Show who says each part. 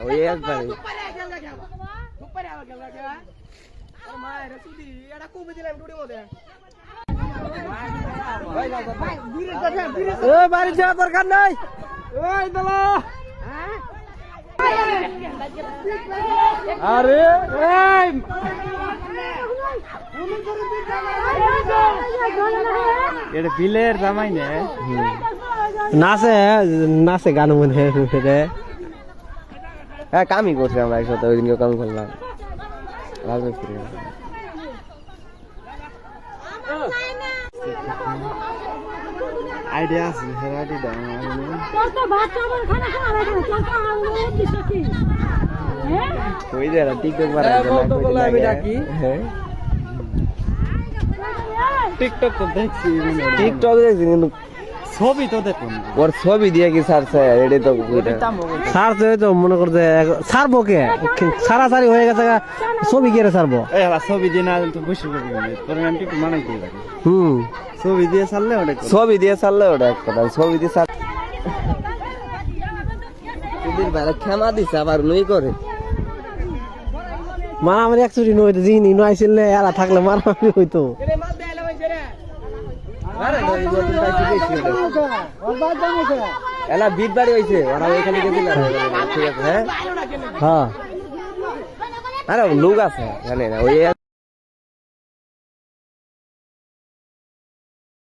Speaker 1: ওই একবার বাড়ি যাওয়ার দরকার নাই। ওই দালা আরে এটা বিলের জামাই নে নাচে নাচে গান মনে হ্যাঁ কামই করছে আমরা একসাথে ওই দিনকে কাম করলাম রাজমিস্ত্রি আইডিয়া আছে হেরাটি দাও কই দে রা টিকটক বানাই আমি ডাকি হ্যাঁ টিকটক তো দেখছি কিন্তু ছবি তো দেখুন ওর ছবি দিয়ে কি ছাড়ছে এডি তো ছাড়ছে তো মনে করতে ছাড়বো কে সারাসারি হয়ে গেছে ছবি কে রে ছাড়বো এই হলা ছবি দিয়ে না তো বসে পড়বি তোর নাম টিকটক মানাই দিই ছবি দিয়ে ছাড়লে ওটা এক কথা ছবি দিয়ে ছাড় তুই বাইরে ক্ষমা দিছ আবার নই করে মারামারি একচুরি নই তো জিনি নইছিল এরা থাকলে মারামারি হইতো এলা বিট বাড়ি হয়েছে ওরা ওইখানে গেছিল ঠিক আছে হ্যাঁ আরে লোক আছে জানে না ওই